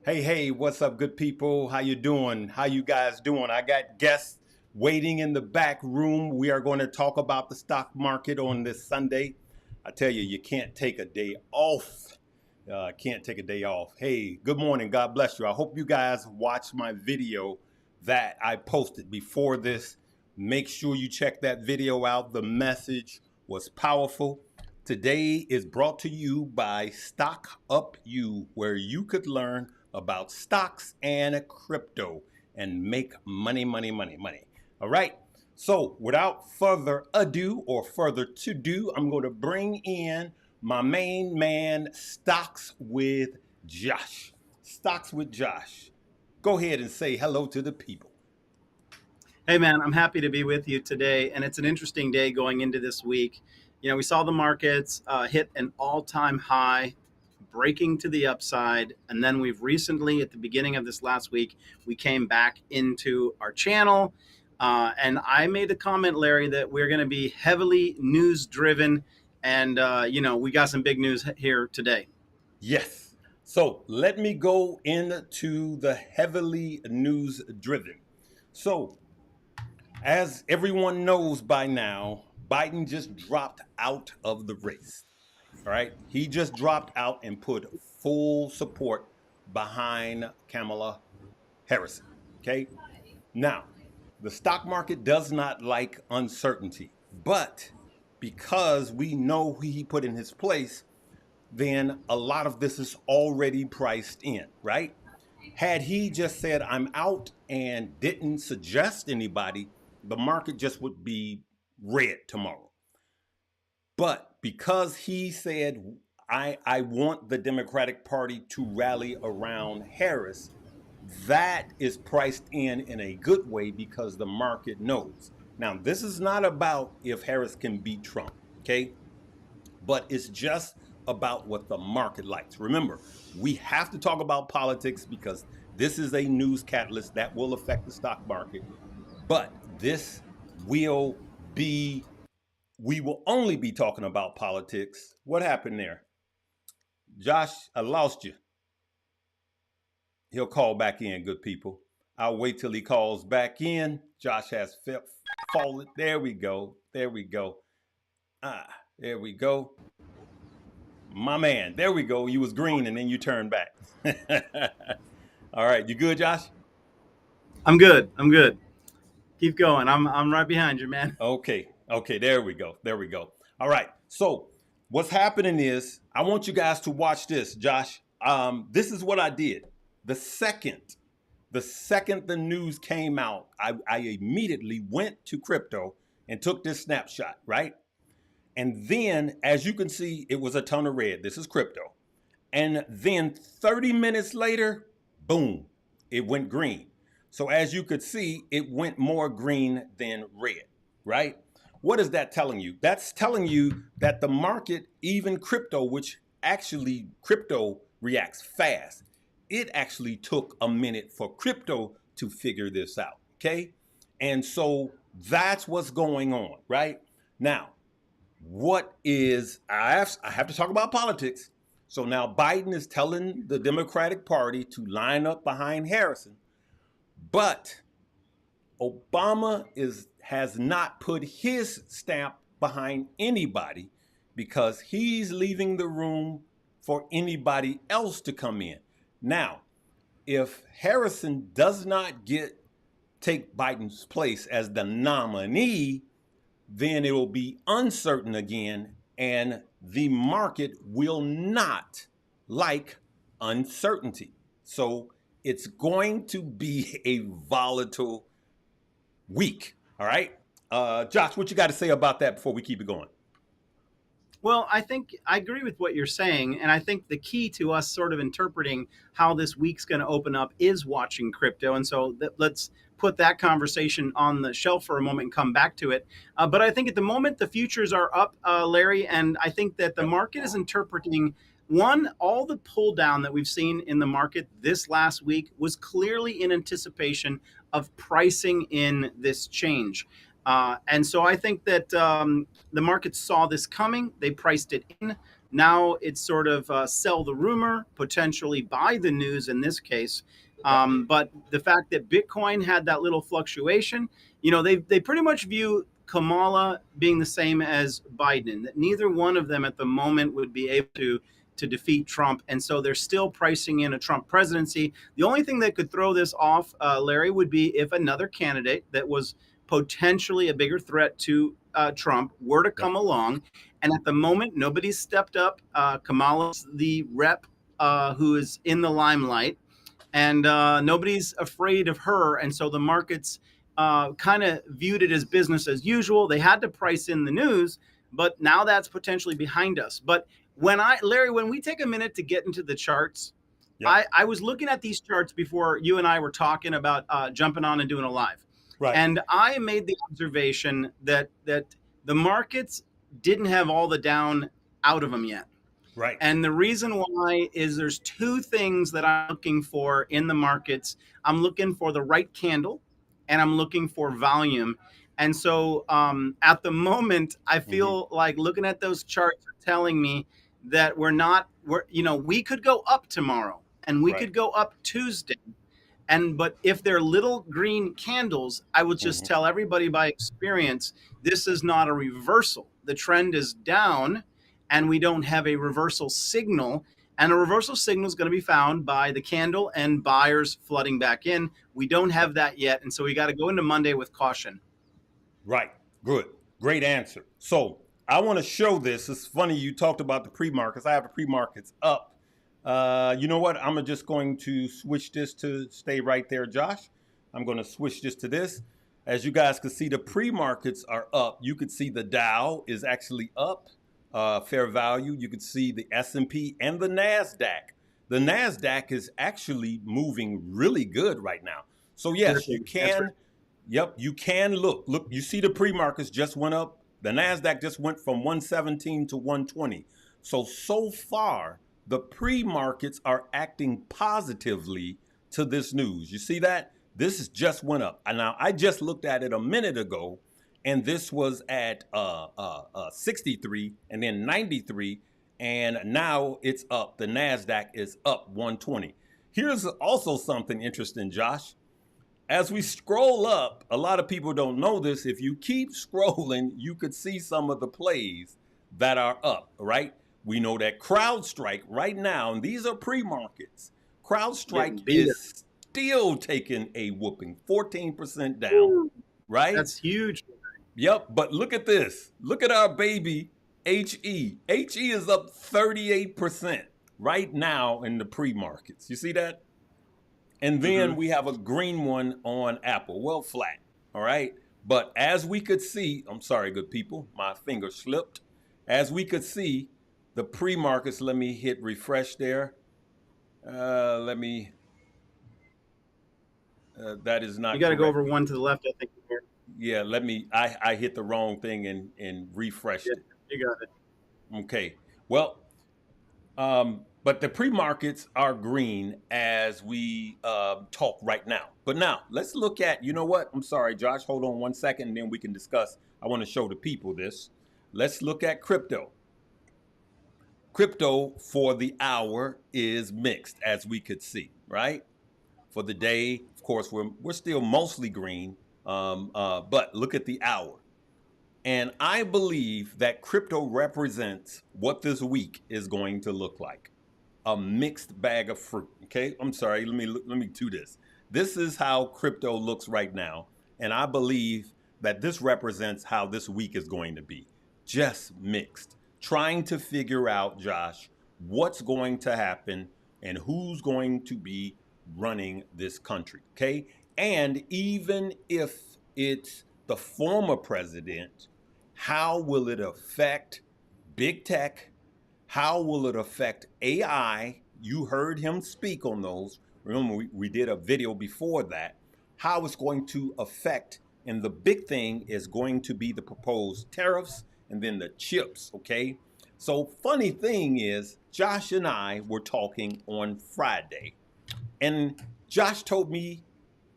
Hey, what's up, good people? How you doing? How you guys doing? I got guests waiting in the back room. We are going to talk about the stock market on this Sunday. I tell you, you can't take a day off. Can't take a day off. Hey, good morning. God bless you. I hope you guys watched my video that I posted before this. Make sure you check that video out. The message was powerful. Today is brought to you by Stock Up You, where you could learn about stocks and crypto and make money. All right. So without further ado or further to do, I'm going to bring in my main man, Stocks with Josh. Stocks with Josh. Go ahead and say hello to the people. Hey, man, I'm happy to be with you today. And it's an interesting day going into this week. We saw the markets hit an all-time high, breaking to the upside. And then we've recently, at the beginning of this last week, we came back into our channel. And I made the comment, Larry, that we're going to be heavily news driven. And, we got some big news here today. Yes. So let me go into the heavily news driven. So as everyone knows by now, Biden just dropped out of the race. All right. He just dropped out and put full support behind Kamala Harris. Okay. Now, the stock market does not like uncertainty, but because we know who he put in his place, then a lot of this is already priced in, right? Had he just said, I'm out and didn't suggest anybody, the market just would be red tomorrow. But because he said, I want the Democratic Party to rally around Harris, that is priced in a good way because the market knows. Now, this is not about if Harris can beat Trump, okay? But it's just about what the market likes. Remember, we have to talk about politics because this is a news catalyst that will affect the stock market. But this will be, we will only be talking about politics. What happened there? Josh, I lost you. He'll call back in, good people. I'll wait till he calls back in. Josh has fallen. There we go. There we go. There we go. My man, there we go. You was green and then you turned back. All right, you good, Josh? I'm good. I'm good. Keep going. I'm right behind you, man. Okay, there we go. There we go. All right. So what's happening is I want you guys to watch this, Josh. This is what I did. The second the news came out, I immediately went to crypto and took this snapshot, right? And then, as you can see, it was a ton of red. This is crypto. And then 30 minutes later, boom, it went green. So as you could see, it went more green than red, right? What is that telling you? That's telling you that the market, even crypto, which actually crypto reacts fast, it actually took a minute for crypto to figure this out, okay? And so that's what's going on, right? Now, I have to talk about politics. So now Biden is telling the Democratic Party to line up behind Harrison, but Obama has not put his stamp behind anybody because he's leaving the room for anybody else to come in. Now, if Harrison does not take Biden's place as the nominee, then it will be uncertain again, and the market will not like uncertainty. So it's going to be a volatile week. All right. Josh, what you got to say about that before we keep it going? Well, I think I agree with what you're saying. And I think the key to us sort of interpreting how this week's going to open up is watching crypto. And so let's put that conversation on the shelf for a moment and come back to it. But I think at the moment, the futures are up, Larry. And I think that the Yep. market is interpreting one, all the pull down that we've seen in the market this last week was clearly in anticipation of pricing in this change. And so I think that the market saw this coming. They priced it in. Now it's sort of sell the rumor, potentially buy the news in this case. Yep. But the fact that Bitcoin had that little fluctuation, they pretty much view Kamala being the same as Biden, that neither one of them at the moment would be able to defeat Trump. And so they're still pricing in a Trump presidency. The only thing that could throw this off, Larry, would be if another candidate that was potentially a bigger threat to Trump were to Yep. come along. And at the moment, nobody's stepped up. Kamala's the rep who is in the limelight, and nobody's afraid of her. And so the markets kind of viewed it as business as usual. They had to price in the news, but now that's potentially behind us. But Larry, when we take a minute to get into the charts, Yep. I was looking at these charts before you and I were talking about jumping on and doing a live. Right. And I made the observation that the markets didn't have all the down out of them yet. Right. And the reason why is there's two things that I'm looking for in the markets. I'm looking for the right candle and I'm looking for volume. And so at the moment, I feel like looking at those charts are telling me that we could go up tomorrow and we Right. could go up Tuesday. But if they're little green candles, I will just tell everybody by experience, this is not a reversal. The trend is down and we don't have a reversal signal. And a reversal signal is going to be found by the candle and buyers flooding back in. We don't have that yet. And so we got to go into Monday with caution. Right. Good. Great answer. So I want to show this. It's funny you talked about the pre-markets. I have the pre-markets up. You know what? I'm just going to switch this to stay right there, Josh. I'm going to switch this to this. As you guys can see, the pre-markets are up. You could see the Dow is actually up, fair value. You could see the S&P and the NASDAQ. The NASDAQ is actually moving really good right now. So yes, you can. Yep, you can look. Look, you see the pre-markets just went up. The NASDAQ just went from 117 to 120. So far, the pre-markets are acting positively to this news. You see that? This is just went up. And now, I just looked at it a minute ago, and this was at 63 and then 93, and now it's up. The NASDAQ is up 120. Here's also something interesting, Josh. As we scroll up, a lot of people don't know this. If you keep scrolling, you could see some of the plays that are up, right? We know that CrowdStrike right now, and these are pre-markets, CrowdStrike is still taking a whooping, 14% down, right? That's huge. Yep, but look at this. Look at our baby HE. HE is up 38% right now in the pre-markets. You see that? And then we have a green one on Apple. Well, flat, all right? But as we could see, I'm sorry, good people, my finger slipped. As we could see, the pre-markets, let me hit refresh there. That is not You got to correct. go over one to the left, I think. Yeah, I hit the wrong thing and refreshed it. You got it. Okay, well, but the pre-markets are green as we talk right now. But now, let's look at, you know what? I'm sorry, Josh, hold on 1 second, and then we can discuss. I want to show the people this. Let's look at crypto. Crypto for the hour is mixed, as we could see, right? For the day, of course, we're still mostly green, but look at the hour. And I believe that crypto represents what this week is going to look like. A mixed bag of fruit, okay? I'm sorry, let me do this. This is how crypto looks right now, and I believe that this represents how this week is going to be. Just mixed. Trying to figure out, Josh, what's going to happen and who's going to be running this country, okay? And even if it's the former president, how will it affect big tech? How will it affect AI? You heard him speak on those. Remember, we did a video before that. How it's going to affect, and the big thing is going to be the proposed tariffs and then the chips, okay? So funny thing is, Josh and I were talking on Friday, and Josh told me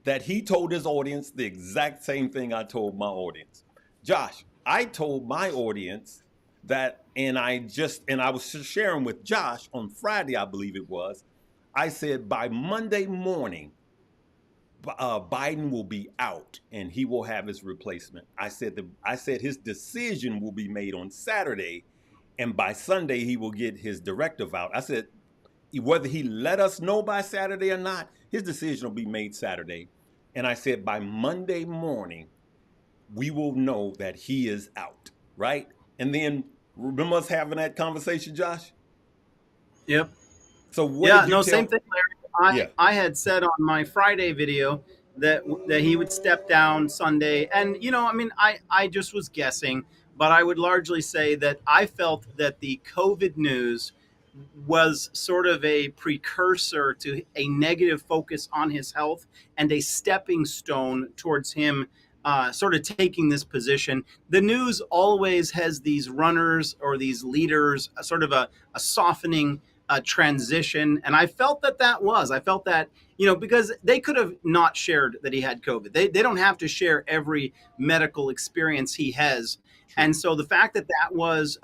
that he told his audience the exact same thing I told my audience. Josh, I told my audience that, and I was sharing with Josh on Friday, I believe it was. I said by Monday morning, Biden will be out and he will have his replacement. I said his decision will be made on Saturday, and by Sunday he will get his directive out. I said whether he let us know by Saturday or not, his decision will be made Saturday. And I said by Monday morning we will know that he is out, right? And then remember us having that conversation, Josh? Yep. So what Yeah, did you no, same tell? thing, Larry. Yeah, I had said on my Friday video that he would step down Sunday, and I mean, I just was guessing, but I would largely say that I felt that the COVID news was sort of a precursor to a negative focus on his health and a stepping stone towards him sort of taking this position. The news always has these runners or these leaders, sort of a softening transition. And I felt I felt that, because they could have not shared that he had COVID. They don't have to share every medical experience he has. true. And so the fact that was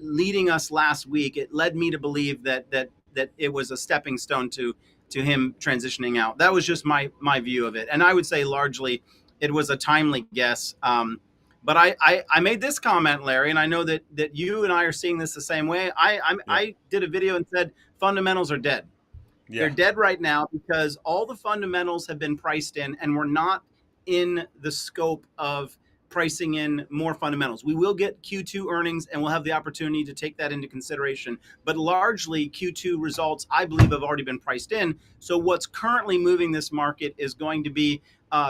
leading us last week, it led me to believe that it was a stepping stone to him transitioning out. That was just my view of it, and I would say largely it was a timely guess. But I made this comment, Larry, and I know that you and I are seeing this the same way. Yeah, I did a video and said fundamentals are dead. They're yeah, dead right now because all the fundamentals have been priced in, and we're not in the scope of pricing in more fundamentals. We will get Q2 earnings, and we'll have the opportunity to take that into consideration. But largely, Q2 results, I believe, have already been priced in. So what's currently moving this market is going to be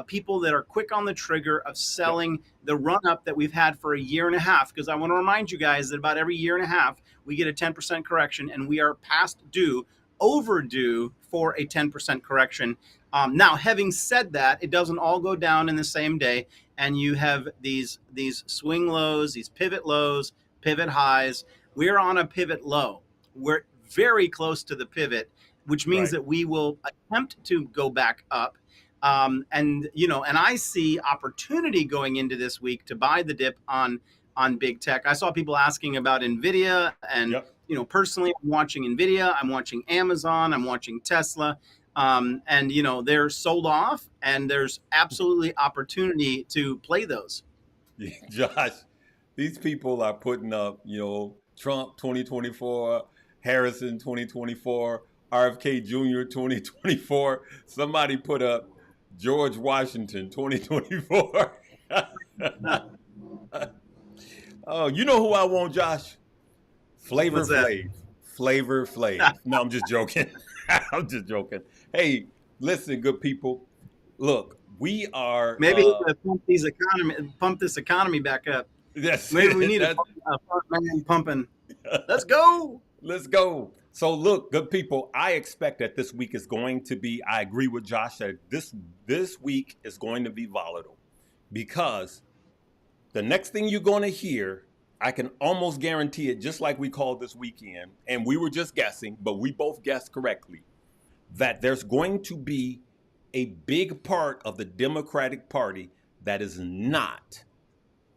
people that are quick on the trigger of yep, selling the run up that we've had for a year and a half. Because I want to remind you guys that about every year and a half, we get a 10% correction, and we are past due, overdue for a 10% correction. Now, having said that, it doesn't all go down in the same day, and you have these swing lows, these pivot lows, pivot highs. We're on a pivot low. We're very close to the pivot, which means right. that we will attempt to go back up. And I see opportunity going into this week to buy the dip on big tech. I saw people asking about Nvidia, and Yep. personally, I'm watching Nvidia, I'm watching Amazon, I'm watching Tesla, and they're sold off, and there's absolutely opportunity to play those. Josh, these people are putting up, Trump 2024, Harrison 2024, RFK Jr. 2024. Somebody put up George Washington 2024. Oh, you know who I want, Josh? Flavor What's that? Flav. Flavor Flav. No, I'm just joking. I'm just joking. Hey, listen, good people. Look, we are Maybe he's going to pump this economy back up. that's Maybe we it. need a front man pumping. Let's go. Let's go. So look, good people, I expect that this week is going to be, I agree with Josh that this week is going to be volatile because the next thing you're going to hear, I can almost guarantee it, just like we called this weekend, and we were just guessing, but we both guessed correctly, that there's going to be a big part of the Democratic Party that is not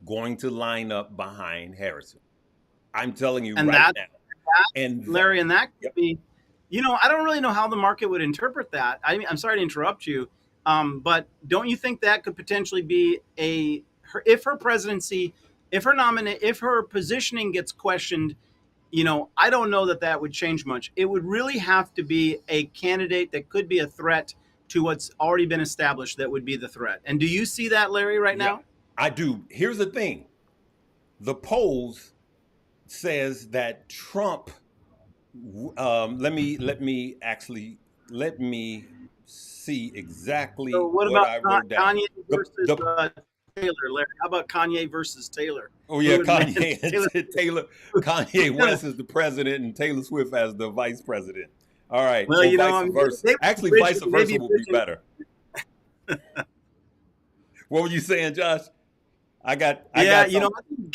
going to line up behind Harrison. I'm telling you And right that, now. And Larry, and that could yep, be, I don't really know how the market would interpret that. I'm sorry to interrupt you, but don't you think that could potentially be if her presidency, if her positioning gets questioned, I don't know that would change much. It would really have to be a candidate that could be a threat to what's already been established that would be the threat. And do you see that, Larry, right yeah, now? I do. Here's the thing: the polls says that Trump. Let me see So exactly what what about I wrote down. Kanye versus The Taylor, Larry? How about Kanye versus Taylor? Oh Who yeah, would win? Kanye Taylor. and Taylor. Kanye West is the president and Taylor Swift as the vice president. All right, Well, or vice I mean, versa. they Actually, vice bridging, versa maybe would be bridging. better. What were you saying, Josh? I Yeah, got some. I think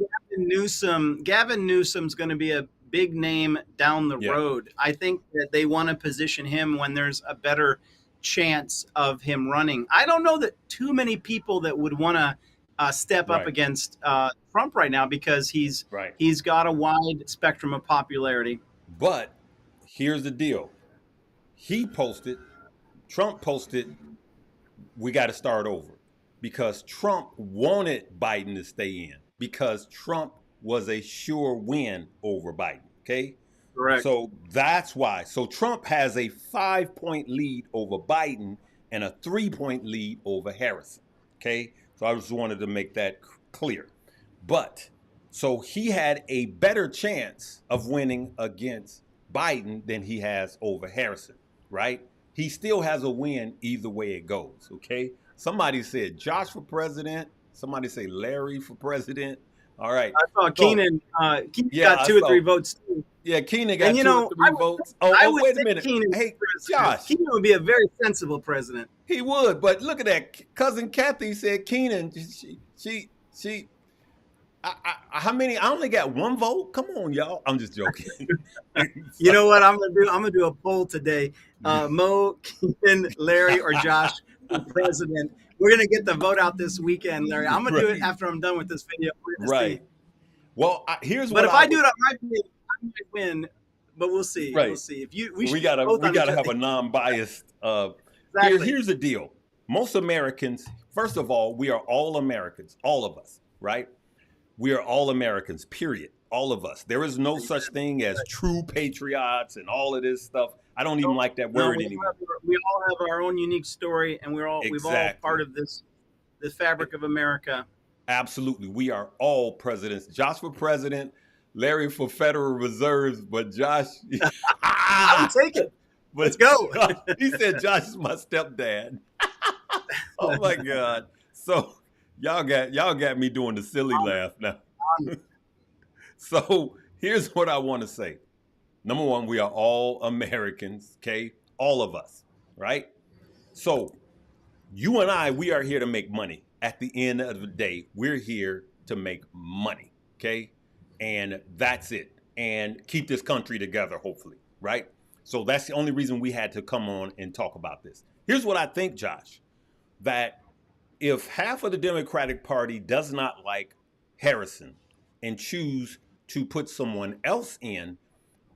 Gavin Newsom's going to be a big name down the Yeah, road. I think that they want to position him when there's a better chance of him running. I don't know that too many people that would want to step up Right. against Trump right now because Right. he's got a wide spectrum of popularity. But here's the deal. He posted, Trump posted, we got to start over because Trump wanted Biden to stay in because Trump was a sure win over Biden. Okay. Correct. So that's why. So Trump has a 5 point lead over Biden and a 3 point lead over Harrison. Okay. So I just wanted to make that clear. But so he had a better chance of winning against Biden than he has over Harrison, right? He still has a win either way it goes, okay? Somebody said Josh for president. Somebody say Larry for president. All right. I saw So, Keenan yeah, got I two or three saw. votes too. Yeah, Keenan And got two or three votes. Oh, I oh, would wait a think minute. Keenan Hey, president. Josh, Keenan would be a very sensible president. he would, but look at that. Cousin Kathy said Keenan. She. How many? I only got one vote. Come on, y'all. I'm just joking. You know what I'm gonna do? I'm gonna do a poll today. Mo, Keenan, Larry, or Josh for president. We're gonna get the vote out this weekend, Larry. I'm gonna do it Right. after I'm done with this video. We're gonna see. Right. Well, here's But what if I I do would. it, I might win. But we'll see. We'll Right. see. If you, We should be gotta both we on each gotta other. have a non-biased. Exactly. Here's the deal. Most Americans, first of all, we are all Americans, all of us, right? We are all Americans. Period. All of us. There is no such thing as true patriots and all of this stuff. I don't even like that No, word anymore. we all have our own unique story, and we've all part Exactly. of the fabric of America. Absolutely. We are all presidents. Josh for president, Larry for Federal Reserves, but Josh. I would take it. Let's go. He said Josh is my stepdad. Oh my God. So y'all got me doing the silly laugh now. So here's what I want to say. Number one, we are all Americans, okay? All of us, right? So you and I, we are here to make money. At the end of the day, we're here to make money, okay? And that's it. And keep this country together, hopefully, right? So that's the only reason we had to come on and talk about this. Here's what I think, Josh, that if half of the Democratic Party does not like Harrison and choose to put someone else in,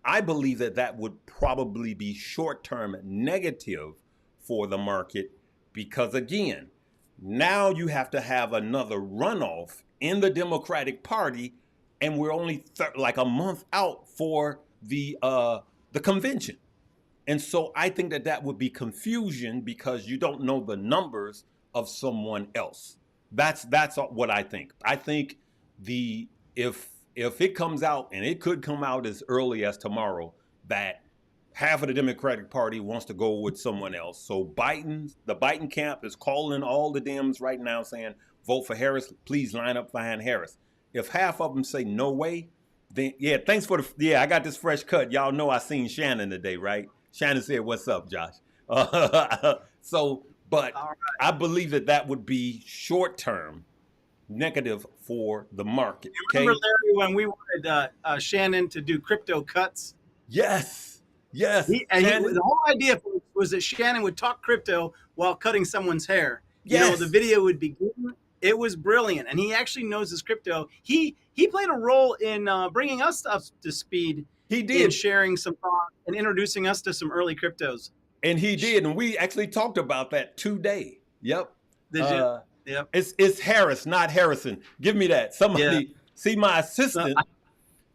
I believe that that would probably be short-term negative for the market because, again, now you have to have another runoff in the Democratic Party, and we're only like a month out for the convention. And so I think that that would be confusion because you don't know the numbers of someone else. That's what I think. I think the if it comes out, and it could come out as early as tomorrow, that half of the Democratic Party wants to go with someone else. So the Biden camp is calling all the Dems right now saying, vote for Harris, please line up behind Harris. If half of them say no way, then yeah, thanks for I got this fresh cut. Y'all know I seen Shannon today, right? Shannon said, what's up, Josh? But All right. I believe that that would be short-term negative for the market. Okay. Remember, Larry, when we wanted Shannon to do crypto cuts? Yes. Yes. The whole idea was that Shannon would talk crypto while cutting someone's hair. Yes. You know, the video would begin. It was brilliant, and he actually knows his crypto. He played a role in bringing us up to speed. He did. In sharing some thought and introducing us to some early cryptos. And he did, and we actually talked about that today. Yep. Did you? Yep. It's Harris, not Harrison. Give me that. Somebody see my assistant.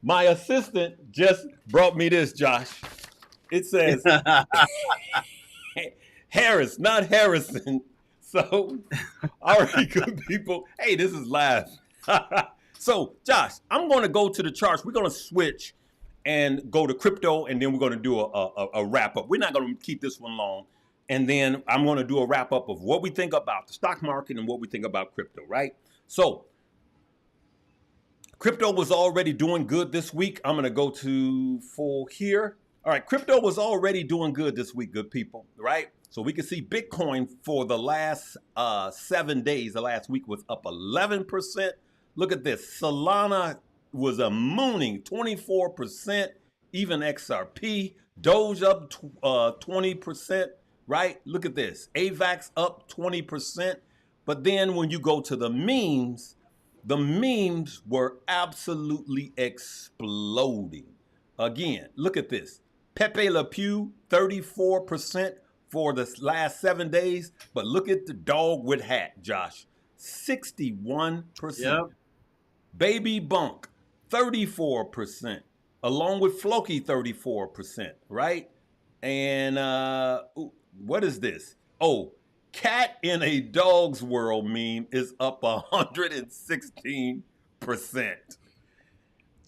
My assistant just brought me this, Josh. It says Harris, not Harrison. So, all right, good people. Hey, this is live. So, Josh, I'm going to go to the charts. We're going to switch and go to crypto, and then we're going to do a wrap up. We're not going to keep this one long. And then I'm going to do a wrap up of what we think about the stock market and what we think about crypto, right? So, crypto was already doing good this week. I'm going to go to full here. All right, crypto was already doing good this week, good people, right? So we can see Bitcoin for the last 7 days, the last week was up 11%. Look at this. Solana was a mooning 24%, even XRP. Doge up 20%, right? Look at this. AVAX up 20%. But then when you go to the memes were absolutely exploding. Again, look at this. Pepe Le Pew, 34% for the last 7 days. But look at the dog with hat, Josh, 61%. Yep. Baby Bunk, 34%, along with Floki, 34%, right? And what is this? Oh, Cat in a Dog's World meme is up 116%.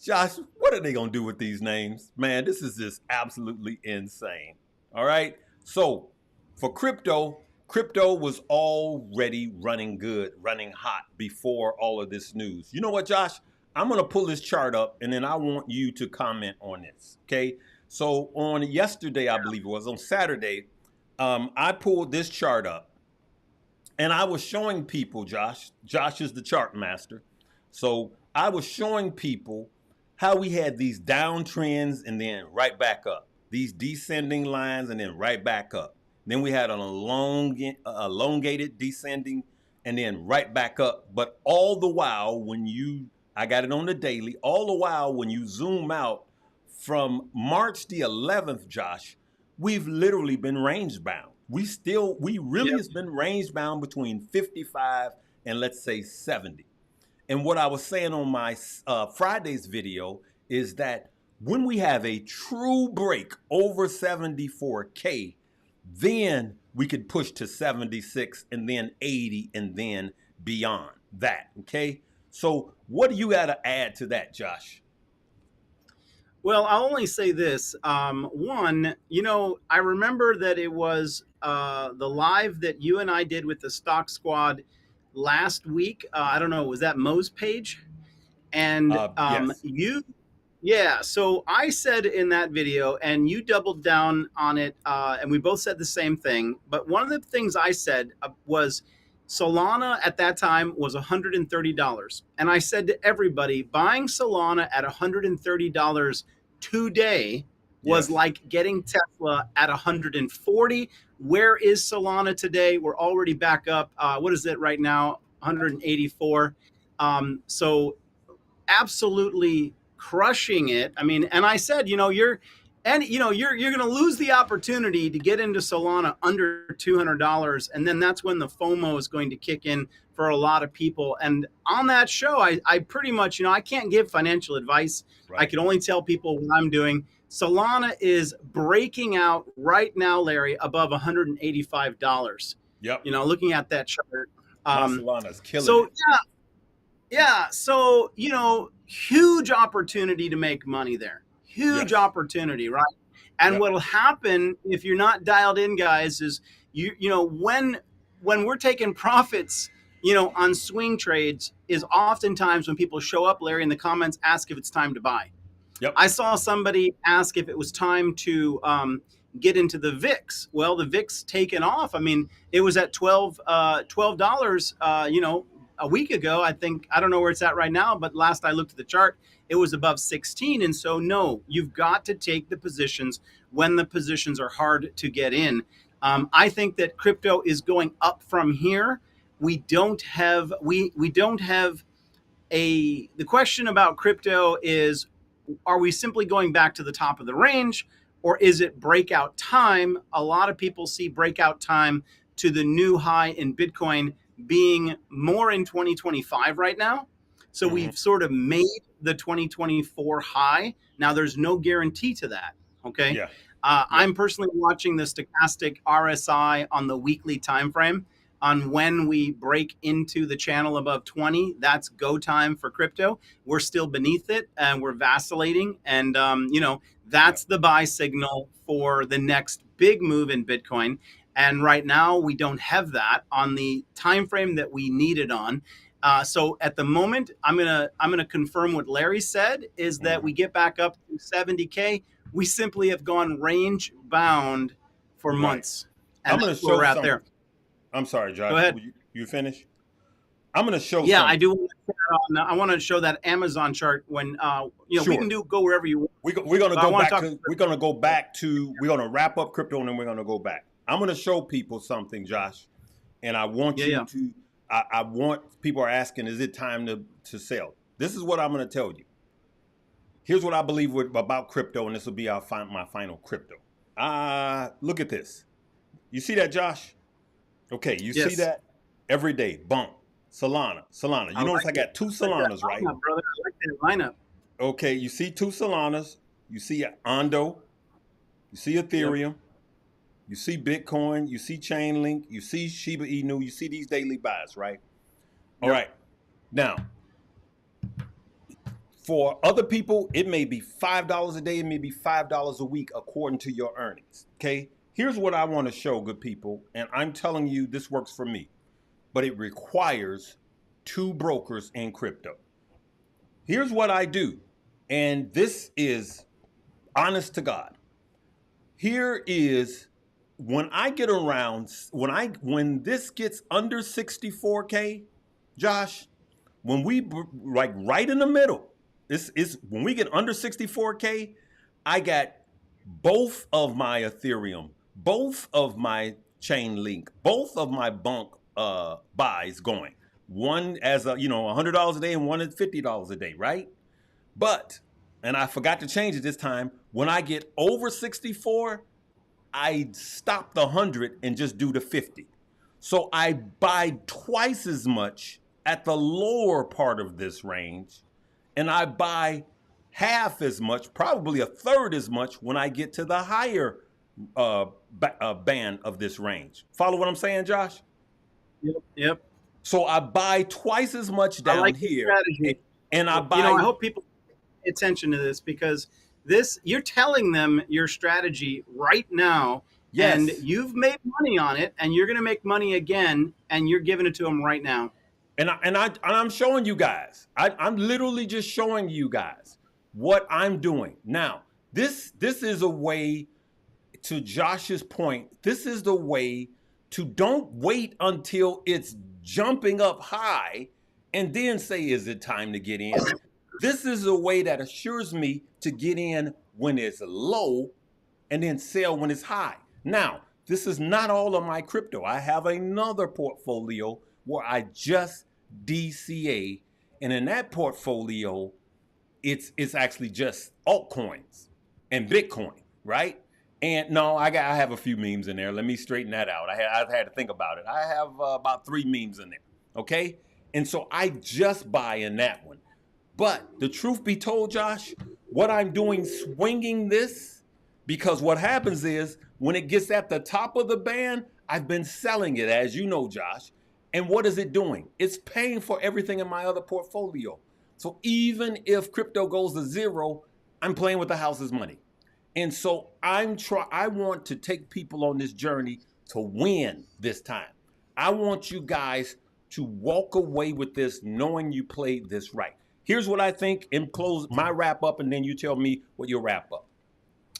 Josh, what are they going to do with these names? Man, this is just absolutely insane. All right. So for crypto was already running good, running hot before all of this news. You know what, Josh? I'm going to pull this chart up and then I want you to comment on this. Okay. So on yesterday, I believe it was on Saturday, I pulled this chart up and I was showing people, Josh is the chart master. So I was showing people how we had these downtrends and then right back up, these descending lines and then right back up. Then we had an elongated descending and then right back up. But all the while, I got it on the daily, all the while when you zoom out from March the 11th, Josh, we've literally been range bound. We really Yep. has been range bound between 55 and let's say 70. And what I was saying on my Friday's video is that when we have a true break over 74K, then we could push to 76 and then 80 and then beyond that. Okay. So what do you got to add to that, Josh? Well, I'll only say this. One, I remember that it was the live that you and I did with the Stock Squad last week. I don't know, was that Mo's page? And Yes. yeah. So I said in that video, and you doubled down on it, and we both said the same thing. But one of the things I said was Solana at that time was $130. And I said to everybody, buying Solana at $130 today was Yes. like getting Tesla at 140. Where is Solana today? We're already back up. What is it right now? 184. So absolutely crushing it. I mean, and I said, you're going to lose the opportunity to get into Solana under $200, and then that's when the FOMO is going to kick in for a lot of people. And on that show, I pretty much, I can't give financial advice. Right. I can only tell people what I'm doing. Solana is breaking out right now, Larry, above $185. Yep. Looking at that chart. Solana's killing So it. yeah. So, huge opportunity to make money there. Huge Yes. opportunity, right? And Yep. what'll happen if you're not dialed in, guys, is when we're taking profits, on swing trades is oftentimes when people show up, Larry, in the comments, ask if it's time to buy. Yep. I saw somebody ask if it was time to get into the VIX. Well, the VIX taken off. I mean, it was at $12, a week ago. I don't know where it's at right now, but last I looked at the chart, it was above 16. And so, no, you've got to take the positions when the positions are hard to get in. I think that crypto is going up from here. We don't have the question about crypto is, are we simply going back to the top of the range, or is it breakout time? A lot of people see breakout time to the new high in Bitcoin being more in 2025 right now. So we've sort of made the 2024 high. Now there's no guarantee to that. Okay. Yeah. I'm personally watching the stochastic RSI on the weekly time frame. On when we break into the channel above 20, that's go time for crypto. We're still beneath it and we're vacillating. And, that's the buy signal for the next big move in Bitcoin. And right now we don't have that on the time frame that we need it on. So at the moment, I'm gonna confirm what Larry said is that we get back up to 70K. We simply have gone range bound for months. And I'm going to that's where show we're at something. there. I'm sorry, Josh. Go ahead. You finish? I'm going to show Yeah, something. I do. I want to show that Amazon chart when we Sure. can go wherever you want. We're going to But I go wanna back talk- to we're going to go back to we're going to wrap up crypto and then we're going to go back. I'm going to show people something, Josh, and I want Yeah, you yeah. to I want people are asking, is it time to sell? This is what I'm going to tell you. Here's what I believe about crypto, and this will be my final crypto. Look at this. You see that, Josh? Okay, you see Yes. that every day. Bump. Solana. I You notice like I it. got two I like that Solanas, right? lineup, brother. I like that lineup. Okay, you see two Solanas. You see Ondo. You see Yep. Ethereum. You see Bitcoin. You see Chainlink. You see Shiba Inu. You see these daily buys, right? All Yep. right. Now, for other people, it may be $5 a day, it may be $5 a week according to your earnings. Okay. Here's what I want to show, good people, and I'm telling you this works for me, but it requires two brokers in crypto. Here's what I do, and this is honest to God. Here is when I get around when this gets under 64K, Josh, when we like right in the middle, this is when we get under 64K, I got both of my Ethereum, both of my Chainlink, both of my bunk buys going. One as a $100 a day and one at $50 a day, right? But and I forgot to change it this time. When I get over 64, I stop the 100 and just do the 50. So I buy twice as much at the lower part of this range, and I buy half as much, probably a third as much, when I get to the higher band of this range. Follow what I'm saying, Josh? Yep. Yep. So I buy twice as much I down like the here, strategy. and I I buy hope people pay attention to this because this you're telling them your strategy right now, and yes, you've made money on it, and you're going to make money again, and you're giving it to them right now. and I'm showing you guys. I'm literally just showing you guys what I'm doing now. This is a way, to Josh's point, this is the way to don't wait until it's jumping up high and then say, is it time to get in? This is a way that assures me to get in when it's low and then sell when it's high. Now, this is not all of my crypto. I have another portfolio where I just DCA, and in that portfolio, it's actually just altcoins and Bitcoin, right? And no, I have a few memes in there. Let me straighten that out. I've had to think about it. I have about 3 memes in there, okay? And so I just buy in that one. But the truth be told, Josh, what I'm doing, swinging this, because what happens is when it gets at the top of the band, I've been selling it, as you know, Josh. And what is it doing? It's paying for everything in my other portfolio. So even if crypto goes to zero, I'm playing with the house's money. And so I want to take people on this journey to win this time. I want you guys to walk away with this knowing you played this right. Here's what I think, and close my wrap up, and then you tell me what your wrap up.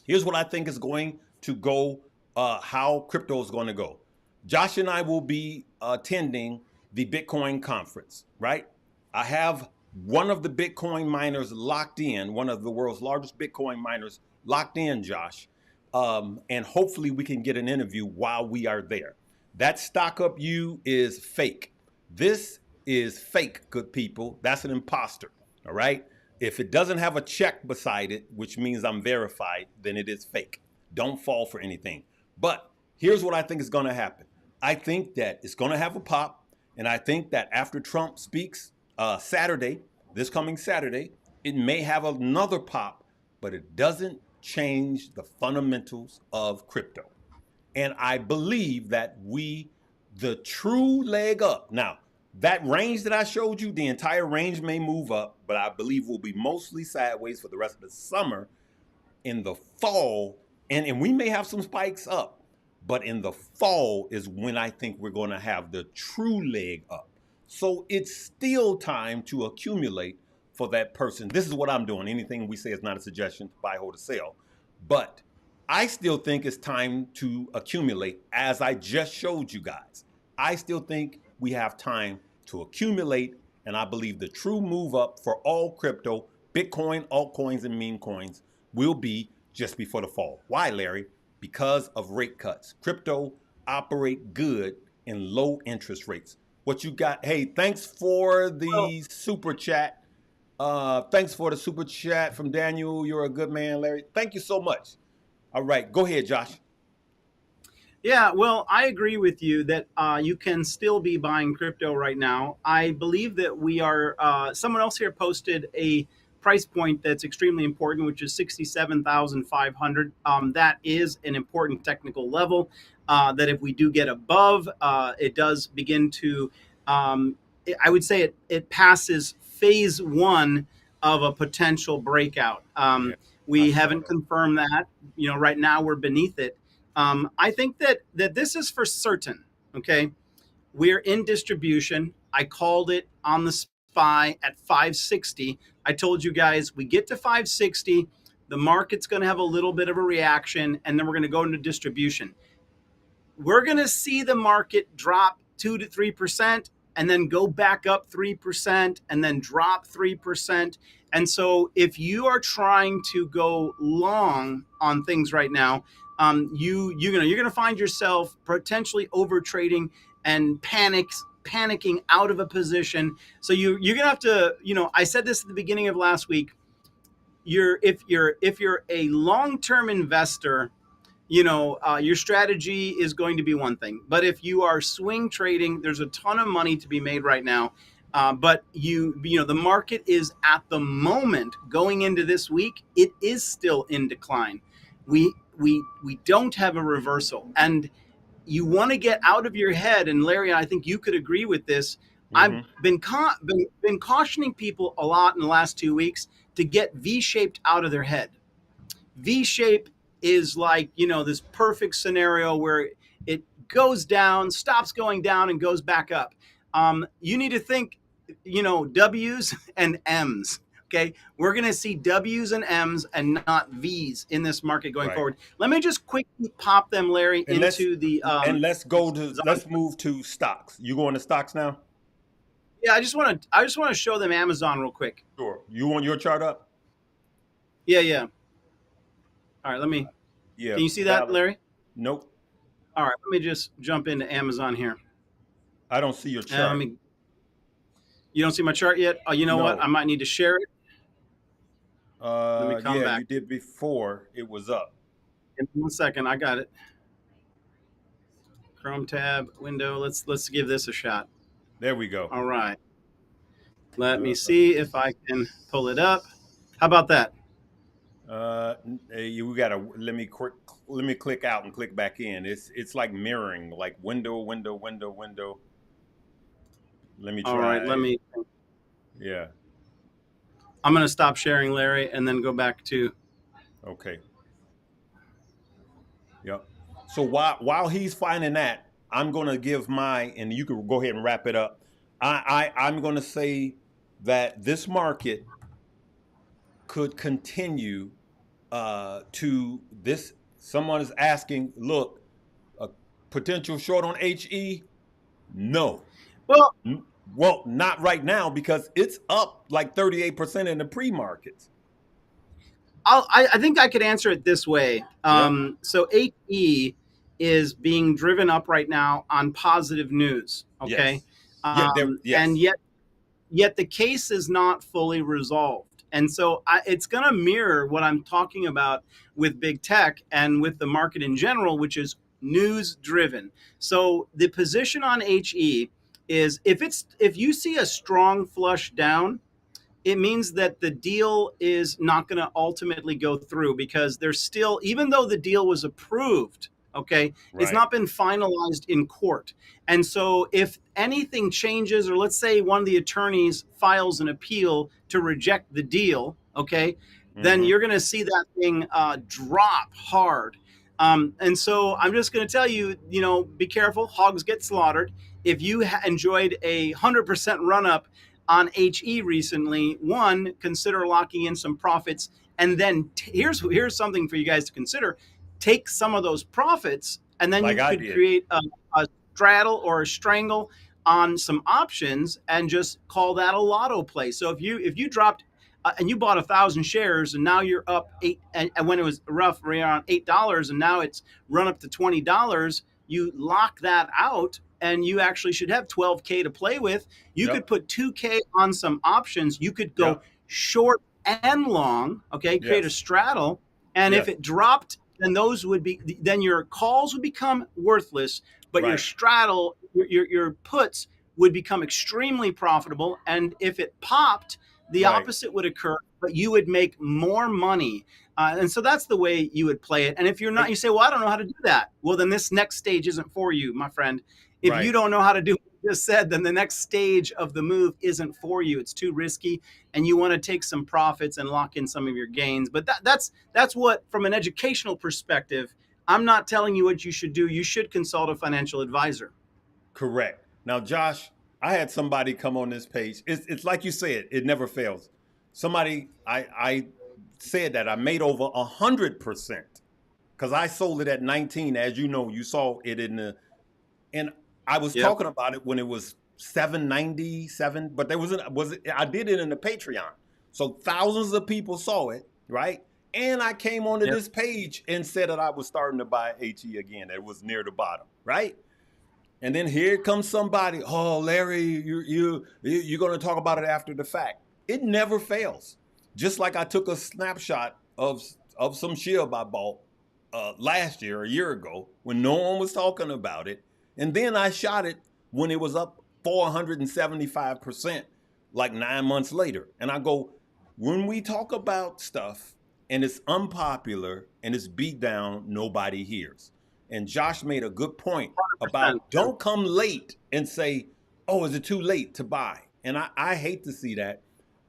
Here's what I think is going to go, how crypto is going to go. Josh and I will be attending the Bitcoin conference, right? I have one of the Bitcoin miners locked in, one of the world's largest Bitcoin miners locked in, Josh. And hopefully we can get an interview while we are there. That stock up you is fake. This is fake, good people. That's an imposter, all right? If it doesn't have a check beside it, which means I'm verified, then it is fake. Don't fall for anything. But here's what I think is going to happen. I think that it's going to have a pop, and I think that after Trump speaks Saturday, this coming Saturday, it may have another pop, but it doesn't change the fundamentals of crypto. And I believe that the true leg up. Now, that range that I showed you, the entire range may move up, but I believe will be mostly sideways for the rest of the summer. In the fall, and we may have some spikes up, but in the fall is when I think we're going to have the true leg up. So it's still time to accumulate for that person. This is what I'm doing. Anything we say is not a suggestion to buy, hold, or sell. But I still think it's time to accumulate, as I just showed you guys. I still think we have time to accumulate, and I believe the true move up for all crypto, Bitcoin, altcoins, and meme coins will be just before the fall. Why, Larry? Because of rate cuts. Crypto operate good in low interest rates. What you got? Hey, thanks for Well, the super chat. Thanks for the super chat from Daniel. You're a good man, Larry. Thank you so much. All right, go ahead, Josh. yeah, well, I agree with you that you can still be buying crypto right now. I believe that we are. Someone else here posted a price point that's extremely important, which is 67,500. That is an important technical level. That if we do get above, it does begin to. I would say it passes phase one of a potential breakout. Yeah, I We saw haven't that. confirmed that. Right now we're beneath it. I think that this is for certain. Okay, we're in distribution. I called it on the SPY at 560. I told you guys we get to 560, the market's going to have a little bit of a reaction, and then we're going to go into distribution. We're going to see the market drop 2 to 3% and then go back up 3% and then drop 3%. And so if you are trying to go long on things right now, you're gonna find yourself potentially over trading and panicking out of a position. So you're gonna have to, I said this at the beginning of last week. If you're a long-term investor, your strategy is going to be one thing. But if you are swing trading, there's a ton of money to be made right now. But the market is at the moment going into this week, it is still in decline. We don't have a reversal, and you want to get out of your head. And Larry, I think you could agree with this. I've Hmm. been cautioning people a lot in the last 2 weeks to get V-shaped out of their head. V shape is like, this perfect scenario where it goes down, stops going down, and goes back up. You need to think, W's and M's. Okay. We're going to see W's and M's and not V's in this market going Right. forward. Let me just quickly pop them, Larry, And let's into the. let's go to let's move to stocks. You going to stocks now? Yeah, I just want to show them Amazon real quick. Sure. You want your chart up? Yeah, yeah. All right, let me. Yeah, Can you see that, valid. Larry? Nope. All right, let me just jump into Amazon here. I don't see your Let chart. me. You don't see my chart yet? Oh, you know what? No. I might need to share it. Let me come Yeah, back. you did before it was up. In 1 second, I got it. Chrome tab, window. Let's give this a shot. There we go. All right. Let me Uh, see if I can pull it up. How about that? you gotta let me click out and click back in. It's like mirroring, like window, window, window, window. Let me All right. Let try. me. Yeah. I'm going to stop sharing, Larry, and then go back to. Okay. Yep. So while he's finding that, I'm gonna give my, and you can go ahead and wrap it up. I'm gonna say that this market could continue to this. Someone is asking, look, a potential short on HE? No. Well, Well, not right now because it's up like 38% in the pre-markets. I think I could answer it this way. Yep. So HE is being driven up right now on positive news. Okay. Yes. Yeah. There. And Yes. yet the case is not fully resolved. And so it's going to mirror what I'm talking about with big tech and with the market in general, which is news driven. So the position on HE is if you see a strong flush down, it means that the deal is not going to ultimately go through because there's still, even though the deal was approved, okay, it's Right. not been finalized in court. And so if anything changes, or let's say one of the attorneys files an appeal to reject the deal, okay, then Mm-hmm. you're going to see that thing drop hard. And so I'm just going to tell you, be careful. Hogs get slaughtered. If you enjoyed 100% run up on HE recently, one, consider locking in some profits. And then here's something for you guys to consider. Take some of those profits, and then Like you I could did. create a straddle or a strangle on some options and just call that a lotto play. So if you dropped and you bought 1,000 shares and now you're up eight, and when it was rough around $8, and now it's run up to $20, you lock that out, and you actually should have 12K to play with. You could Yep. put 2K on some options. You could go Yep. short and long, okay, create a Yes. straddle. And if Yes. it dropped, then your calls would become worthless, but your Right. straddle, your puts would become extremely profitable. And if it popped, the Right. opposite would occur, but you would make more money. And so that's the way you would play it. And if you're not, Hey, you say, well, I don't know how to do that. Well, then this next stage isn't for you, my friend. If you right. don't know how to do what you just said, then the next stage of the move isn't for you. It's too risky, and you want to take some profits and lock in some of your gains. But that's what, from an educational perspective, I'm not telling you what you should do. You should consult a financial advisor. Correct. Now, Josh, I had somebody come on this page. It's like you said, it never fails. Somebody, I said that I made over 100% because I sold it at 19. As you know, you saw it in the, and I was Yep. talking about it when it was 797, but there was I did it in the Patreon. So thousands of people saw it, right? And I came onto Yep. this page and said that I was starting to buy HE again. It was near the bottom, right? And then here comes somebody. Oh, Larry, you're going to talk about it after the fact. It never fails. Just like I took a snapshot of some SHIB I bought last year, a year ago, when no one was talking about it, and then I shot it when it was up 475%, like 9 months later. And I go, when we talk about stuff and it's unpopular and it's beat down, nobody hears. And Josh made a good point 100%. about don't come late and say, oh, is it too late to buy? And I hate to see that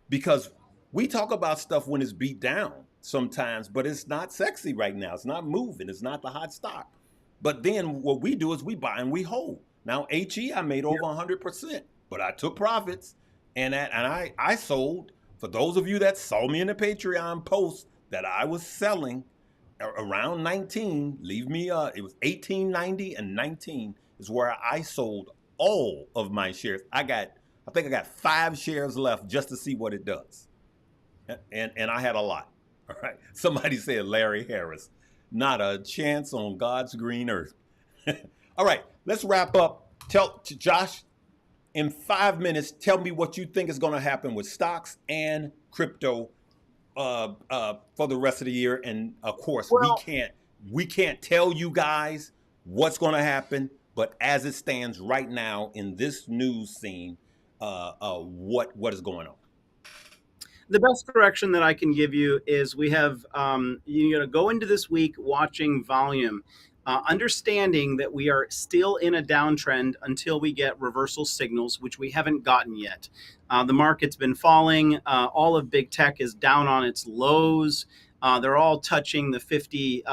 because we talk about stuff when it's beat down sometimes, but it's not sexy right now. It's not moving. It's not the hot stock. But then what we do is we buy and we hold. Now, HE, I made over 100%, but I took profits and I sold. For those of you that saw me in the Patreon post that I was selling around 19, leave me it was 1890 and 19 is where I sold all of my shares. I think I got 5 shares left just to see what it does. And I had a lot. All right. Somebody said Larry Harris. Not a chance on God's green earth. All right, let's wrap up. Tell Josh, in 5 minutes, tell me what you think is going to happen with stocks and crypto for the rest of the year. And of course, Well, we can't tell you guys what's going to happen, but as it stands right now in this news scene, what is going on? the best correction that I can give you is we have you're going to go into this week watching volume, understanding that we are still in a downtrend until we get reversal signals, which we haven't gotten yet. The market's been falling. All of big tech is down on its lows. They're all touching the 50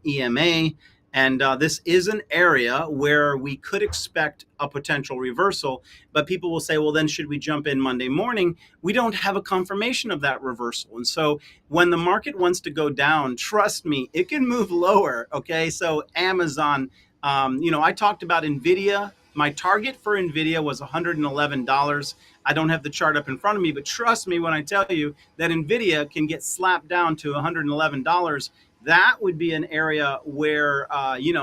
EMA. And this is an area where we could expect a potential reversal. But people will say, well, then should we jump in Monday morning? We don't have a confirmation of that reversal. And so when the market wants to go down, trust me, it can move lower. Okay. So Amazon, I talked about NVIDIA. My target for NVIDIA was $111. I don't have the chart up in front of me, but trust me when I tell you that NVIDIA can get slapped down to $111. That would be an area where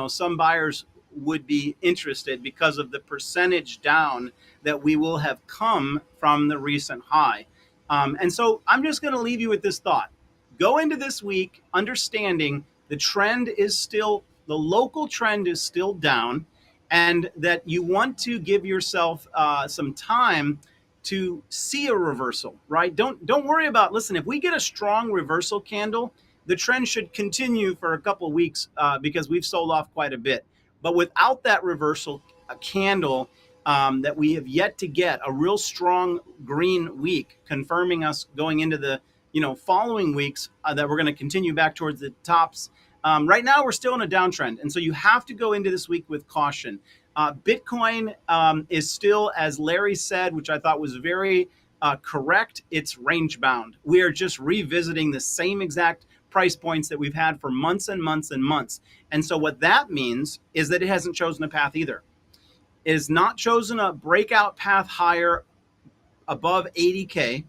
some buyers would be interested because of the percentage down that we will have come from the recent high. And so I'm just going to leave you with this thought. Go into this week understanding the local trend is still down, and that you want to give yourself some time to see a reversal, right? Don't worry about, listen, if we get a strong reversal candle, the trend should continue for a couple of weeks because we've sold off quite a bit. But without that reversal candle that we have yet to get, a real strong green week confirming us going into the following weeks that we're going to continue back towards the tops. Right now, we're still in a downtrend. And so you have to go into this week with caution. Bitcoin is still, as Larry said, which I thought was very correct, it's range bound. We are just revisiting the same exact price points that we've had for months and months and months. And so what that means is that it hasn't chosen a path either. It has not chosen a breakout path higher above 80K.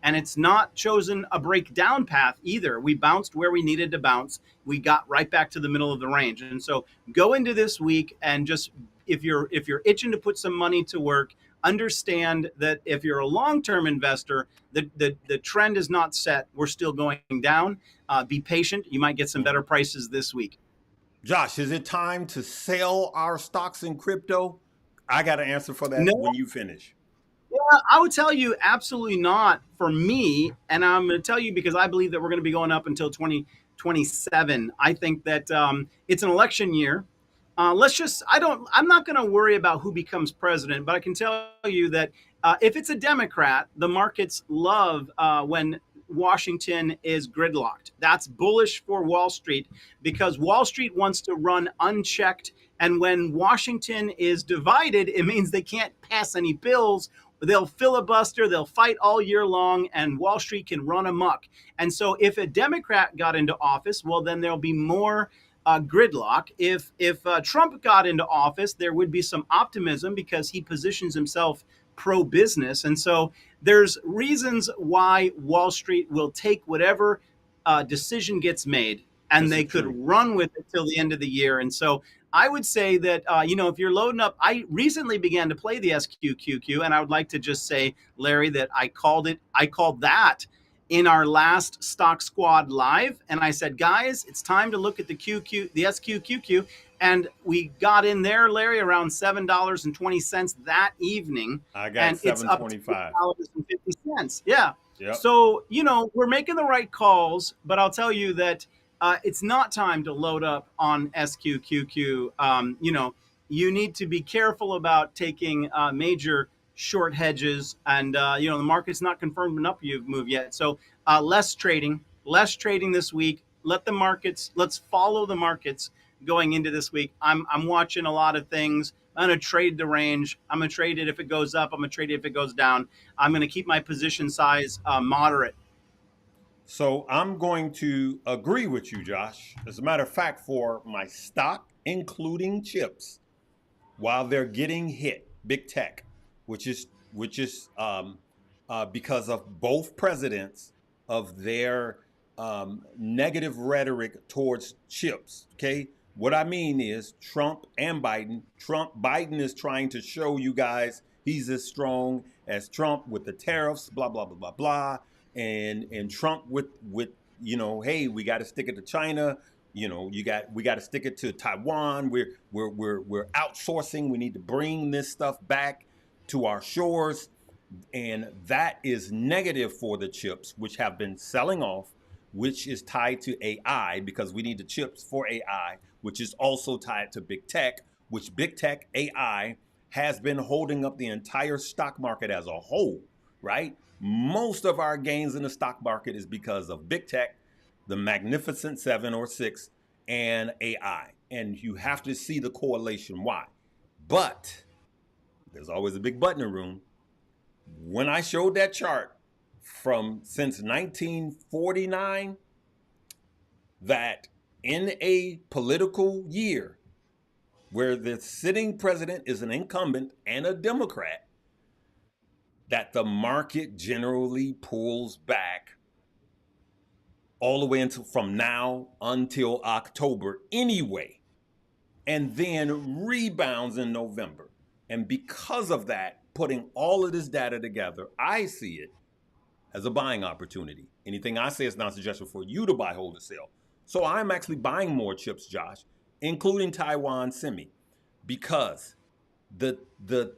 And it's not chosen a breakdown path either. We bounced where we needed to bounce. We got right back to the middle of the range. And so go into this week and just, if you're itching to put some money to work, understand that if you're a long-term investor, the trend is not set. We're still going down. Be patient. You might get some better Mhm. prices this week. Josh, is it time to sell our stocks in crypto? I got an answer for that No, when you finish. I would tell you absolutely not for me. And I'm going to tell you because I believe that we're going to be going up until 2027. I think that it's an election year. I'm not going to worry about who becomes president, but I can tell you that if it's a Democrat, the markets love when Washington is gridlocked. That's bullish for Wall Street because Wall Street wants to run unchecked. And when Washington is divided, it means they can't pass any bills. They'll filibuster, they'll fight all year long, and Wall Street can run amok. And so, if a Democrat got into office, well, then there'll be more gridlock. If Trump got into office, there would be some optimism because he positions himself pro business, and so there's reasons why Wall Street will take whatever decision gets made, and This is they could true. run with it till the end of the year. And so I would say that if you're loading up, I recently began to play the SQQQ, and I would like to just say, Larry, that I called it. I called that in our last Stock Squad live, and I said, guys, it's time to look at the SQQQ, and we got in there, Larry, around $7.20 that evening, I got and it's up to 725. $8.50. Yeah. Yep. So, we're making the right calls, but I'll tell you that it's not time to load up on SQQQ. You need to be careful about taking major short hedges, and the market's not confirmed an up move yet. So less trading this week. Let's follow the markets going into this week. I'm watching a lot of things. I'm going to trade the range. I'm going to trade it if it goes up. I'm going to trade it if it goes down. I'm going to keep my position size moderate. So I'm going to agree with you, Josh. As a matter of fact, for my stock, including chips, while they're getting hit, big tech, which is because of both presidents of their negative rhetoric towards chips. Okay, what I mean is Trump and Biden. Biden is trying to show you guys he's as strong as Trump with the tariffs, blah blah blah blah blah, and Trump with hey, we got to stick it to China. We got to stick it to Taiwan. We're outsourcing. We need to bring this stuff back to our shores, and that is negative for the chips, which have been selling off, which is tied to AI because we need the chips for AI, which is also tied to big tech, which big tech AI has been holding up the entire stock market as a whole, right? Most of our gains in the stock market is because of big tech, the magnificent seven or six, and AI. And you have to see the correlation why. But there's always a big but in the room. When I showed that chart from since 1949, that in a political year where the sitting president is an incumbent and a Democrat, that the market generally pulls back all the way until from now until October anyway, and then rebounds in November. And because of that, putting all of this data together, I see it as a buying opportunity. Anything I say is not a suggestion for you to buy, hold, or sell. So I'm actually buying more chips, Josh, including Taiwan Semi, because the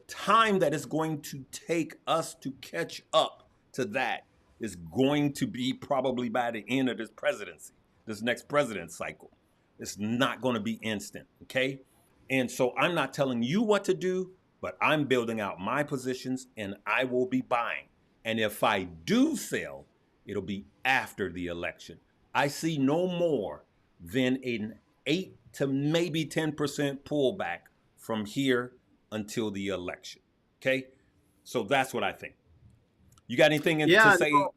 time that it's going to take us to catch up to that is going to be probably by the end of this presidency, this next president cycle. It's not going to be instant, okay? And so I'm not telling you what to do, but I'm building out my positions and I will be buying. And if I do sell, it'll be after the election. I see no more than an 8 to maybe 10% pullback from here until the election. Okay? So that's what I think. You got anything to Yeah, say? no,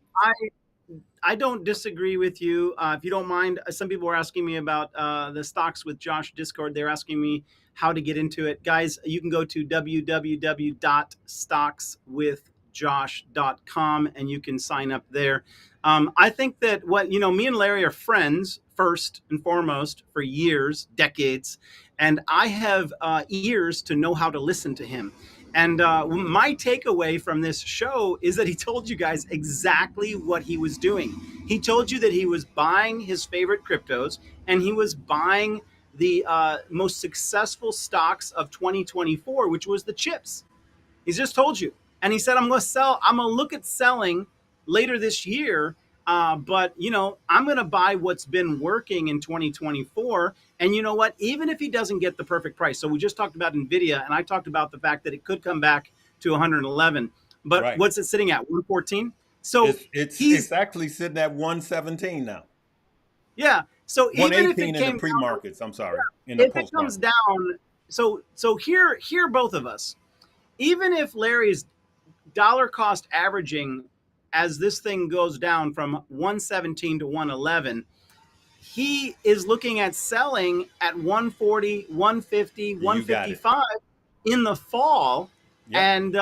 I don't disagree with you. If you don't mind, some people were asking me about the stocks with Josh Discord. They're asking me how to get into it. Guys, you can go to www.stockswith investwithjosh.com, and you can sign up there. I think that me and Larry are friends first and foremost for years, decades, and I have ears to know how to listen to him. And my takeaway from this show is that he told you guys exactly what he was doing. He told you that he was buying his favorite cryptos, and he was buying the most successful stocks of 2024, which was the chips. He's just told you. And he said, I'm going to sell, I'm going to look at selling later this year. But, I'm going to buy what's been working in 2024. And you know what? Even if he doesn't get the perfect price. So we just talked about NVIDIA, and I talked about the fact that it could come back to 111. But Right. what's it sitting at? 114. So It's he's, actually sitting at 117 now. yeah. So even if 118 it in the came down, pre-markets. I'm sorry, in the if it comes post-markets. down, so here both of us, even if Larry's dollar cost averaging as this thing goes down from 117 to 111, he is looking at selling at 140, 150, You got it. 155 in the fall. Yep. And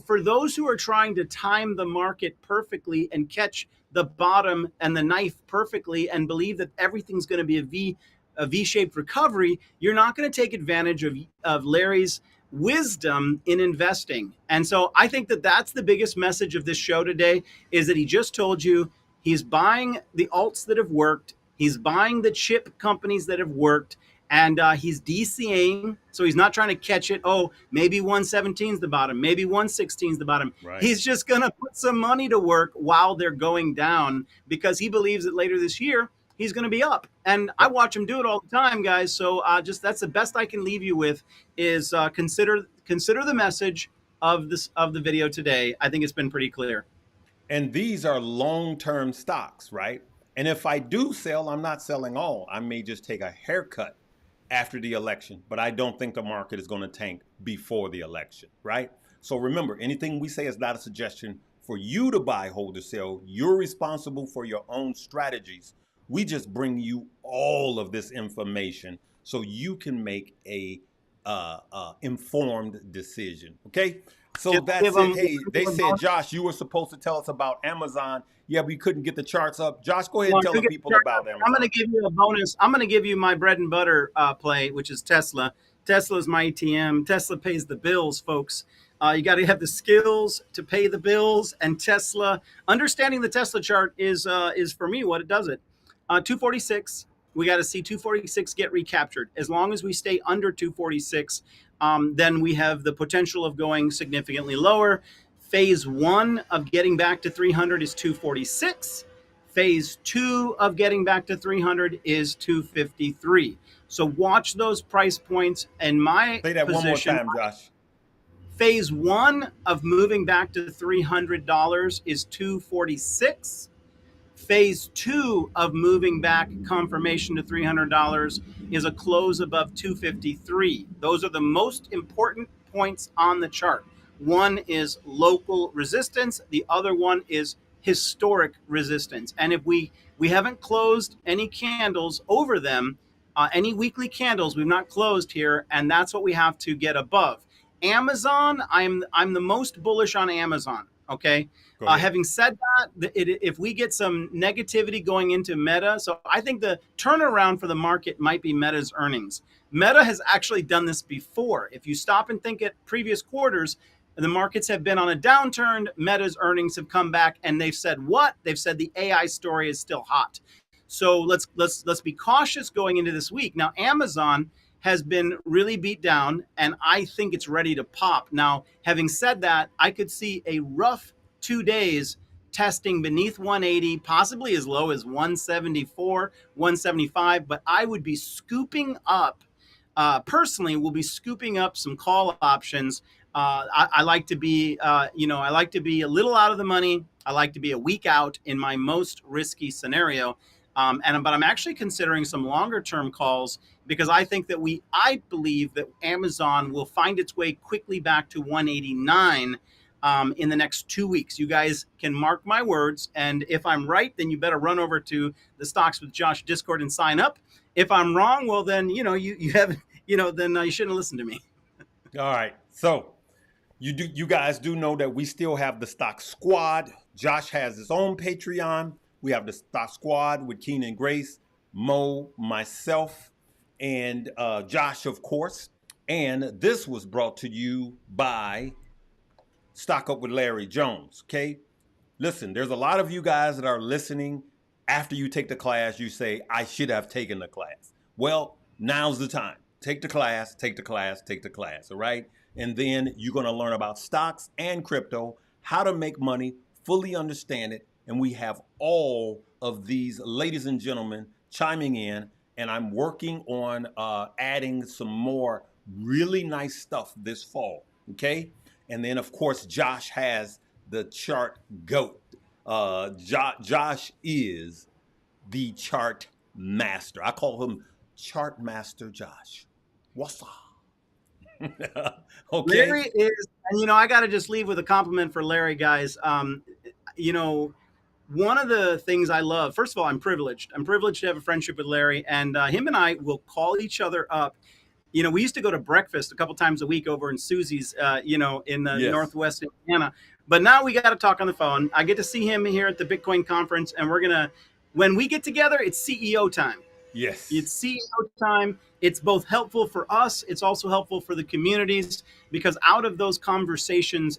for those who are trying to time the market perfectly and catch the bottom and the knife perfectly and believe that everything's going to be a V-shaped recovery, you're not going to take advantage of Larry's wisdom in investing. And so I think that that's the biggest message of this show today, is that he just told you he's buying the alts that have worked. He's buying the chip companies that have worked, and he's DCAing. So he's not trying to catch it. Oh, maybe 117 is the bottom. Maybe 116 is the bottom. Right. He's just going to put some money to work while they're going down, because he believes that later this year, he's going to be up. And I Yep. watch him do it all the time, guys. So just that's the best I can leave you with, is consider the message of the video today. I think it's been pretty clear. And these are long-term stocks, right? And if I do sell, I'm not selling all. I may just take a haircut after the election, but I don't think the market is going to tank before the election, right? So remember, anything we say is not a suggestion for you to buy, hold, or sell. You're responsible for your own strategies. We just bring you all of this information so you can make a informed decision. Okay, so Give that's it. them, Hey, they said, Josh, you were supposed to tell us about Amazon. Yeah, we couldn't get the charts up. Josh, go ahead and Well, tell you the get people started. about I'm going Amazon. to give you a bonus. I'm going to give you my bread and butter play, which is Tesla. Tesla is my ATM. Tesla pays the bills, folks. You got to have the skills to pay the bills, and Tesla. Understanding the Tesla chart is for me what it does it. 246. We got to see 246 get recaptured. As long as we stay under 246, then we have the potential of going significantly lower. Phase one of getting back to 300 is 246. Phase two of getting back to 300 is 253. So watch those price points. In my Say that one more position, time, Josh. phase one of moving back to $300 is 246. Phase two of moving back confirmation to $300 is a close above 253. Those are the most important points on the chart. One is local resistance. The other one is historic resistance. And if we haven't closed any candles over them, any weekly candles, we've not closed here, and that's what we have to get above. Amazon, I'm the most bullish on Amazon. Okay, Go ahead. having said that, if we get some negativity going into Meta, so I think the turnaround for the market might be Meta's earnings. Meta has actually done this before. If you stop and think at previous quarters, the markets have been on a downturn. Meta's earnings have come back, and they've said what? They've said the AI story is still hot. So let's be cautious going into this week. Now, Amazon has been really beat down, and I think it's ready to pop. Now, having said that, I could see a rough 2 days testing beneath 180, possibly as low as 174, 175, but I would be scooping up, personally, will be scooping up some call options. I like to be, I like to be a little out of the money. I like to be a week out in my most risky scenario. But I'm actually considering some longer term calls, because I believe that Amazon will find its way quickly back to 189 in the next 2 weeks. You guys can mark my words, and if I'm right, then you better run over to the Stocks with Josh Discord and sign up. If I'm wrong, well then you have then you shouldn't listen to me. All right. So You guys do know that we still have the Stock Squad. Josh has his own Patreon. We have the Stock Squad with Keenan Grace, Mo, myself, and Josh, of course. And this was brought to you by Stock Up with Larry Jones. Okay, listen, there's a lot of you guys that are listening. After you take the class, you say, I should have taken the class. Well, now's the time. Take the class, take the class, take the class, all right? And then you're going to learn about stocks and crypto, how to make money, fully understand it. And we have all of these ladies and gentlemen chiming in. And I'm working on adding some more really nice stuff this fall, okay? And then, of course, Josh has the chart GOAT. Josh is the chart master. I call him Chart Master Josh. What's up? Okay. Larry is, and I got to just leave with a compliment for Larry, guys. You know, one of the things I love, first of all, I'm privileged. I'm privileged to have a friendship with Larry, and him and I will call each other up. We used to go to breakfast a couple times a week over in Susie's, in the Yes. Northwest Indiana. But now we got to talk on the phone. I get to see him here at the Bitcoin conference, and when we get together, it's CEO time. Yes. It's CEO time. It's both helpful for us. It's also helpful for the communities because out of those conversations,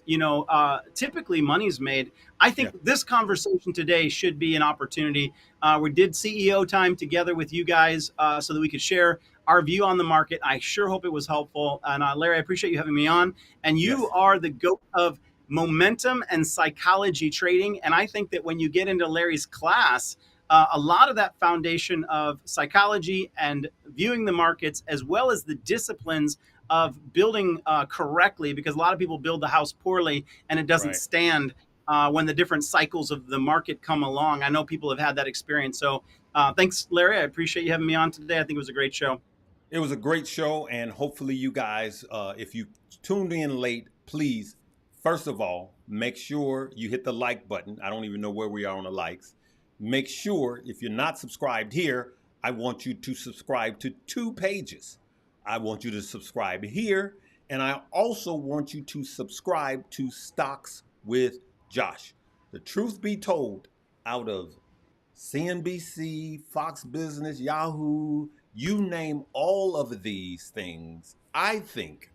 typically money's made. I think Yeah. this conversation today should be an opportunity. We did CEO time together with you guys so that we could share our view on the market. I sure hope it was helpful. And Larry, I appreciate you having me on. And you Yes. are the GOAT of momentum and psychology trading. And I think that when you get into Larry's class, a lot of that foundation of psychology and viewing the markets, as well as the disciplines of building correctly, because a lot of people build the house poorly and it doesn't Right. stand when the different cycles of the market come along. I know people have had that experience. So thanks, Larry. I appreciate you having me on today. I think it was a great show. It was a great show, and hopefully, you guys, if you tuned in late, please, first of all, make sure you hit the like button. I don't even know where we are on the likes. Make sure, if you're not subscribed here, I want you to subscribe to 2 pages. I want you to subscribe here, and I also want you to subscribe to Stocks with Josh. The truth be told, out of CNBC, Fox Business, Yahoo, you name all of these things. I think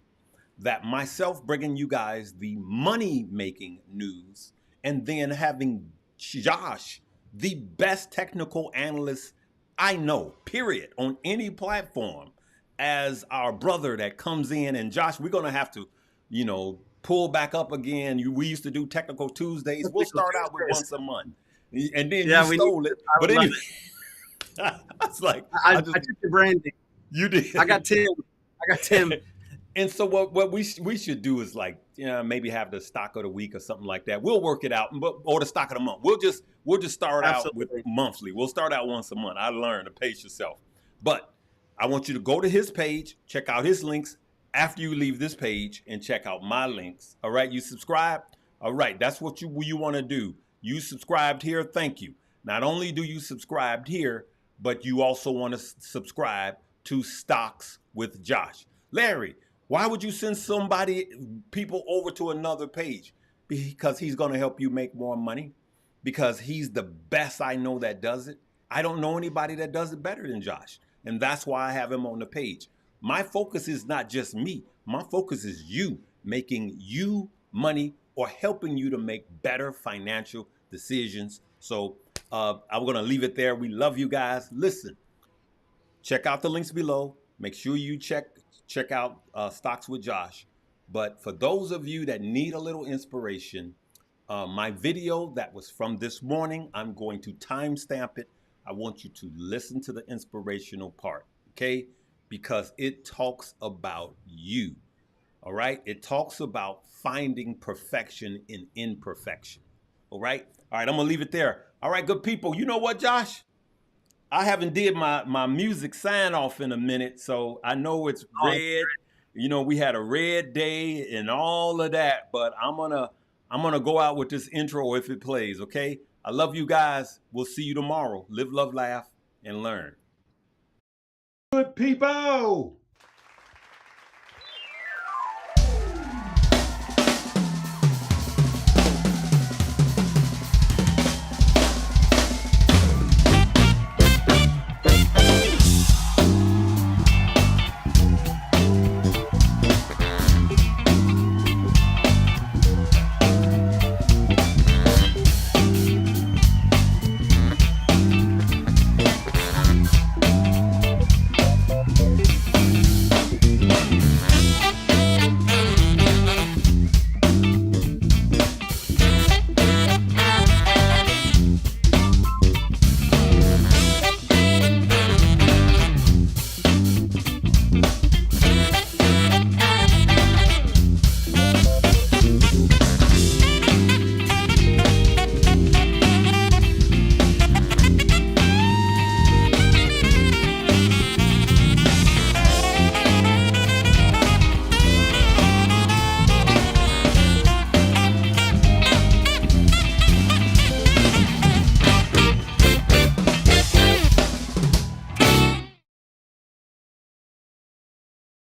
that myself bringing you guys the money making news and then having Josh, the best technical analyst I know, period, on any platform, as our brother that comes in. And Josh, we're going to have to, pull back up again. We used to do Technical Tuesdays. We'll Technical start out with Tuesdays. once a month. And then you Yeah, we need. stole it. I But would love anyway, it. it's like, I I just, took the branding. you did. I got Tim. I got Tim. And so what we should do is like, maybe have the stock of the week or something like that. We'll work it out, or the stock of the month. We'll just start out with Absolutely. monthly. We'll start out once a month. I learned to pace yourself. But I want you to go to his page, check out his links after you leave this page, and check out my links. All right, you subscribe. All right, that's what you want to do. You subscribed here. Thank you. Not only do you subscribe here, but you also want to subscribe to Stocks with Josh. Larry, why would you send people over to another page? Because he's going to help you make more money. Because he's the best I know that does it. I don't know anybody that does it better than Josh. And that's why I have him on the page. My focus is not just me. My focus is you, making you money or helping you to make better financial decisions. So I'm going to leave it there. We love you guys. Listen, check out the links below. Make sure you check out Stocks with Josh. But for those of you that need a little inspiration, my video that was from this morning, I'm going to timestamp it. I want you to listen to the inspirational part, okay? Because it talks about you, all right? It talks about finding perfection in imperfection, all right? All right, I'm going to leave it there. All right, good people. You know what, Josh? I haven't did my music sign off in a minute, so I know it's Oh, red. We had a red day and all of that, but I'm gonna go out with this intro if it plays, okay? I love you guys. We'll see you tomorrow. Live, love, laugh, and learn. Good people.